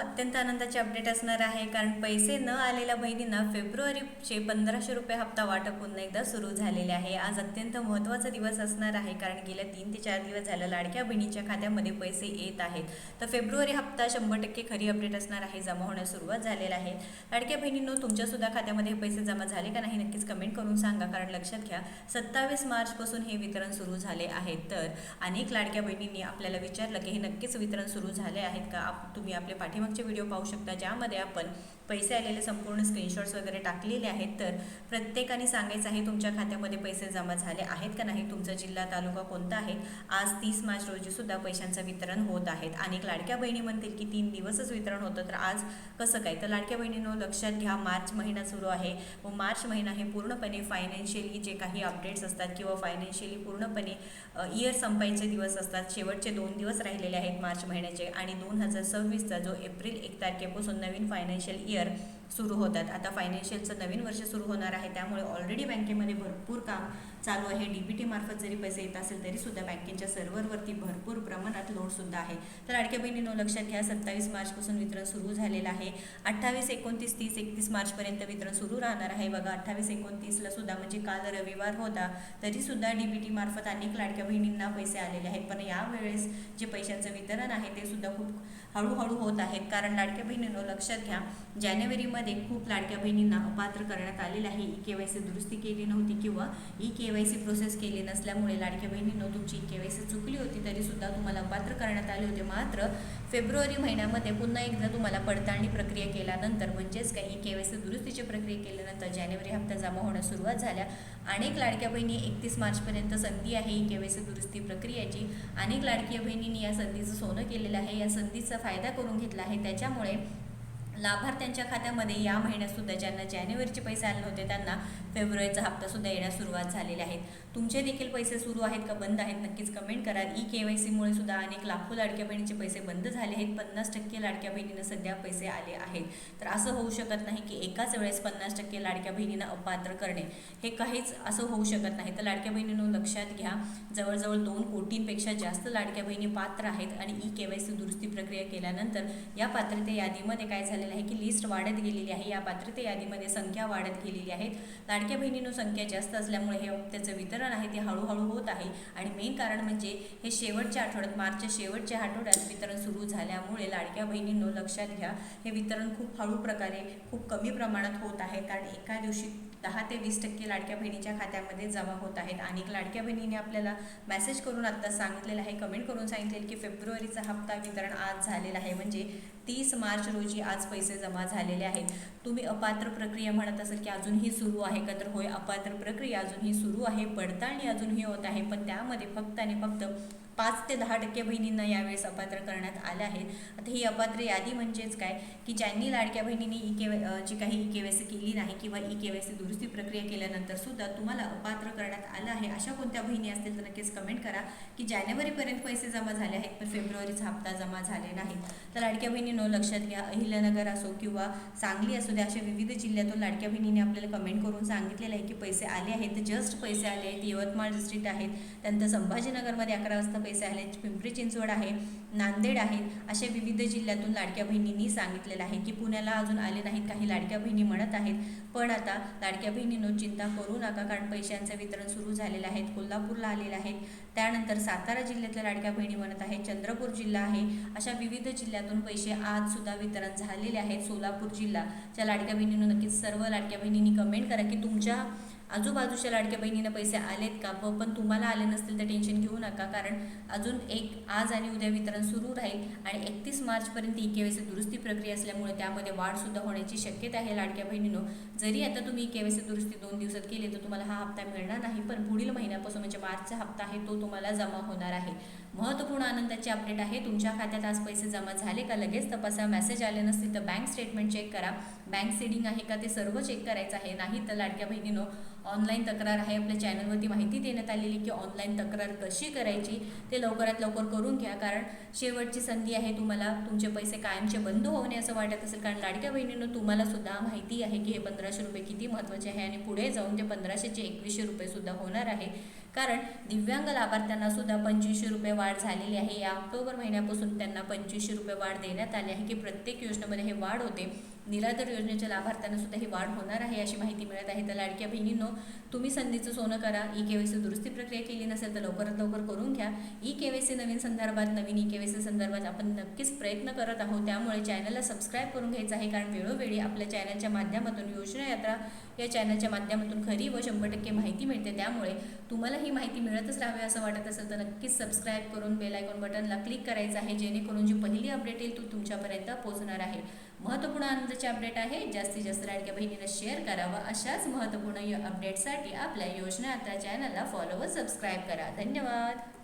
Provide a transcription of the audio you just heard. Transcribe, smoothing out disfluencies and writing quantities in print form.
अत्यंत आनंदाचे अपडेट असणार आहे, कारण पैसे न आलेल्या बहिणींना फेब्रुवारीचे 1500 रुपये हप्ता वाटप पुन्हा एकदा सुरू झालेले आहे। आज अत्यंत महत्त्वाचा दिवस असणार आहे, कारण गेल्या 3 ते 4 दिवस झालं लाडक्या बहिणीच्या खात्यामध्ये पैसे येत आहेत। तर फेब्रुवारी हप्ता 100% खरी अपडेट असणार आहे, जमा होण्यास सुरुवात झालेली आहे। लाडक्या बहिणींनो, तुमच्यासुद्धा खात्यामध्ये पैसे जमा झाले का नाही नक्कीच कमेंट करून सांगा, कारण लक्षात घ्या 27 मार्चपासून हे वितरण सुरू झाले आहे। तर अनेक लाडक्या बहिणींनी आपल्याला विचारलं की हे नक्कीच वितरण सुरू झाले आहेत का। तुम्ही आपले पाठीमागचे व्हिडिओ पाहू शकता, ज्यामध्ये आपण पैसे आलेले संपूर्ण स्क्रीनशॉट्स वगैरे टाकलेले आहेत। तर प्रत्येकाने सांगायचं आहे तुमच्या खात्यामध्ये पैसे जमा झाले आहेत का नाही, तुमचा जिल्हा तालुका कोणता आहे। आज 30 मार्च रोजी सुद्धा पैशांचं वितरण होत आहेत। अनेक लाडक्या बहिणी म्हणतील की 3 दिवसच वितरण होतं, तर आज कसं काय। तर लाडक्या बहिणींनो, लक्षात घ्या मार्च महिना सुरू आहे व मार्च महिना हे पूर्णपणे फायनान्शियली जे काही अपडेट्स असतात किंवा फायनान्शियली पूर्णपणे इयर संपायचे दिवस असतात। शेवटचे 2 दिवस राहिलेले आहेत मार्च महिन्याचे, आणि 2026चा जो एप्रिल 1 तारखेपासून नवीन फायनान्शियल इयर सुरू होतात। आता फायनान्शियलचं नवीन वर्ष सुरू होणार आहे, त्यामुळे ऑलरेडी बँकेमध्ये भरपूर काम चालू आहे। DBT मार्फत जरी पैसे येत असेल तरी सुद्धा बँकेच्या सर्व्हरवरती भरपूर प्रमाणात लोड सुद्धा आहे। तर लाडक्या बहिणींनो, लक्षात घ्या 27 मार्चपासून वितरण सुरू झालेलं आहे। 28, 29, 30, 31 मार्चपर्यंत वितरण सुरू राहणार आहे। बघा 28, 29ला सुद्धा म्हणजे काल रविवार होता, तरी सुद्धा DBT मार्फत अनेक लाडक्या बहिणींना पैसे आलेले आहेत। पण यावेळेस जे पैशांचं वितरण आहे ते सुद्धा खूप हळूहळू होत आहेत, कारण लाडक्या बहिणींनो लक्षात घ्या जानेवारीमध्ये खूप लाडक्या बहिणींना अपात्र करण्यात आलेले आहे। EKYC दुरुस्ती केली नव्हती किंवा EKYC प्रोसेस केली नसल्यामुळे लाडक्या बहिणींनो तुमची EKYC चुकली होती, तरी सुद्धा तुम्हाला अपात्र करण्यात आले होते। मात्र फेब्रुवारी महिन्यामध्ये पुन्हा एकदा तुम्हाला पडताळणी प्रक्रिया केल्यानंतर, म्हणजेच काही EKYC दुरुस्तीची प्रक्रिया केल्यानंतर जानेवारी हप्ता जमा होण्यास सुरुवात झाल्या। अनेक लाडक्या बहिणी 31 मार्चपर्यंत संधी आहे EKYC दुरुस्ती प्रक्रियेची। अनेक लाडक्या बहिणींनी या संधीचं सोनं केलेलं आहे, या संधीचा फायदा करून घेतला आहे। त्याच्यामुळे लाभार्थ्यांच्या खात्यामध्ये या महिन्यातसुद्धा ज्यांना जानेवारीचे पैसे आले नव्हते त्यांना फेब्रुवारीचा हप्तासुद्धा येण्यास सुरुवात झालेली आहे। तुमचे देखील पैसे सुरू आहेत का बंद आहेत नक्कीच कमेंट करा। EKYCमुळे सुद्धा अनेक लाखो लाडक्या बहिणीचे पैसे बंद झाले आहेत। 50% लाडक्या बहिणींना सध्या पैसे आले आहेत। तर असं होऊ शकत नाही की एकाच वेळेस 50% लाडक्या बहिणींना अपात्र करणे, हे काहीच असं होऊ शकत नाही। तर लाडक्या बहिणींनो लक्षात घ्या, जवळजवळ 2 कोटींपेक्षा जास्त लाडक्या बहिणी पात्र आहेत, आणि EKYC दुरुस्ती प्रक्रिया केल्यानंतर या पात्रते यादीमध्ये काय झालेलं आहे की लिस्ट वाढत गेलेली आहे। या पात्रते यादीमध्ये संख्या वाढत गेलेली आहे। लाडक्या बहिणींनो संख्या जास्त असल्यामुळे हे हप्त्याचं वितरण आहे ते हळूहळू होत आहे, आणि मेन कारण म्हणजे हे शेवटच्या आठवड्यात, मार्चच्या शेवटच्या आठवड्यात वितरण सुरू झाल्यामुळे लाडक्या बहिणींनो लक्षात घ्या हे वितरण खूप हळू प्रकारे खूप कमी प्रमाणात होत आहे, कारण एका दिवशी 10 ते 20% लाडक्या बहिणीच्या खात्यामध्ये जमा होत आहेत। अनेक लाडक्या बहिणीने आपल्याला मेसेज करून आता सांगितलेलं आहे, कमेंट करून सांगितलेलं की फेब्रुवारीचा हप्ता वितरण आज झालेला आहे, म्हणजे 30 मार्च रोजी आज पैसे जमा झालेले आहेत। तुम्ही अपात्र प्रक्रिया म्हणत असाल की अजूनही सुरू आहे का, तर होय, अपात्र प्रक्रिया अजूनही सुरू आहे, पडताळणी अजूनही होत आहे, पण त्यामध्ये फक्त आणि फक्त 5 ते 10% बहिणींना यावेळेस अपात्र करण्यात आले आहेत। आता ही अपात्र यादी म्हणजेच काय की ज्यांनी लाडक्या बहिणींनी जी काही EKYC केली नाही किंवा EKYC दुरुस्ती प्रक्रिया केल्यानंतर सुद्धा तुम्हाला अपात्र करण्यात आलं आहे, अशा कोणत्या बहिणी असतील तर नक्कीच कमेंट करा की जानेवारीपर्यंत पैसे जमा झाले आहेत पण फेब्रुवारीचा हप्ता जमा झाले नाही। तर लाडक्या बहिणींनो लक्षात घ्या, अहिल्यानगर असो किंवा सांगली असो द्या, अशा विविध जिल्ह्यातून लाडक्या बहिणींनी आपल्याला कमेंट करून सांगितलेलं आहे की पैसे आले आहेत, जस्ट पैसे आले आहेत। यवतमाळ डिस्ट्रिक्ट आहेत, त्यानंतर संभाजीनगरमध्ये 11 वाजता पैसे आले, पिंपरी चिंचवड आहे, नांदेड आहे, अशा विविध जिल्ह्यातून लाडक्या बहिणींनी सांगितलेलं आहे की पुण्याला अजून आले नाहीत, काही लाडक्या बहिणी म्हणत आहेत। पण आता लाडक्या बहिणींनो चिंता करू नका, कारण पैशांचं वितरण सुरू झालेलं आहे। कोल्हापूरला आलेले आहेत, त्यानंतर सातारा जिल्ह्यातल्या लाडक्या बहिणी म्हणत आहेत, चंद्रपूर जिल्हा आहे, अशा विविध जिल्ह्यातून पैसे आज सुद्धा वितरण झालेले आहेत। सोलापूर जिल्हाच्या लाडक्या बहिणींनो नक्कीच सर्व लाडक्या बहिणींनी कमेंट करा की तुमच्या आजूबाजूच्या लाडक्या बहिणींना पैसे आलेत का, पण तुम्हाला आले नसतील तर टेन्शन घेऊ नका, कारण अजून आज आणि उद्या वितरण सुरू राहील, आणि 31 मार्चपर्यंत EKYC दुरुस्ती प्रक्रिया असल्यामुळे त्यामध्ये वाढसुद्धा होण्याची शक्यता आहे। लाडक्या बहिणींनो, जरी आता तुम्ही EKYC दुरुस्ती 2 दिवसात केली तर तुम्हाला हा हप्ता मिळणार नाही, पण पुढील महिन्यापासून म्हणजे मार्चचा हप्ता आहे तो तुम्हाला जमा होणार आहे। महत्त्वपूर्ण आनंदाची अपडेट आहे, तुमच्या खात्यात आज पैसे जमा झाले का लगेच तपासा। मेसेज आले नसतील तर बँक स्टेटमेंट चेक करा, बँक सीडिंग आहे का ते सर्व चेक करायचं आहे। नाही तर लाडक्या बहिणींनो ऑनलाईन तक्रार आहे, आपल्या चॅनलवरती माहिती देण्यात आलेली की ऑनलाईन तक्रार कशी करायची ते लवकरात लवकर करून घ्या, कारण शेवटची संधी आहे। तुम्हाला तुमचे पैसे कायमचे बंद होऊ नये असं वाटत असेल, कारण लाडक्या बहिणींनो तुम्हाला सुद्धा माहिती आहे की हे 1500 रुपये किती महत्त्वाचे आहे, आणि पुढे जाऊन ते 1500चे 2100 रुपये सुद्धा होणार आहे। कारण दिव्यांग लाभार्थ्यांना सुद्धा 2500 रुपये वाढ झालेली आहे। या ऑक्टोबर महिन्यापासून त्यांना 2500 रुपये वाढ देण्यात आली आहे की प्रत्येक योजनेमध्ये हे वाढ होते। निराधार योजनेच्या लाभार्थ्यांना सुद्धा ही वाढ होणार आहे अशी माहिती मिळत आहे। तर लाडक्या बहिणींनो, तुम्ही संधीचं सोनं करा। ई-केवायसी दुरुस्ती प्रक्रिया केली नसेल तर लवकरात लवकर करून घ्या। ई-केवायसी नवीन ई-केवायसी संदर्भात आपण नक्कीच प्रयत्न करत आहोत, त्यामुळे चॅनलला सबस्क्राईब करून घ्यायचं आहे, कारण वेळोवेळी आपल्या चॅनलच्या माध्यमातून योजना यात्रा या चॅनलच्या माध्यमातून खरी व 100% माहिती मिळते। त्यामुळे तुम्हाला ही माहिती मिळतच राहावी असं वाटत असेल तर नक्कीच सबस्क्राईब करून बेल आयकॉन बटनला क्लिक करायचं आहे, जेणेकरून जी पहिली अपडेट येईल ती तुमच्यापर्यंत पोहोचणार आहे। महत्त्वपूर्ण आनंदाचे अपडेट आहे, जास्तीत जास्त लाडक्या बहिणींना शेअर करावा। अशाच महत्त्वपूर्ण अपडेटसाठी आपल्या योजना यात्रा चॅनलला फॉलो व सबस्क्राईब करा। धन्यवाद।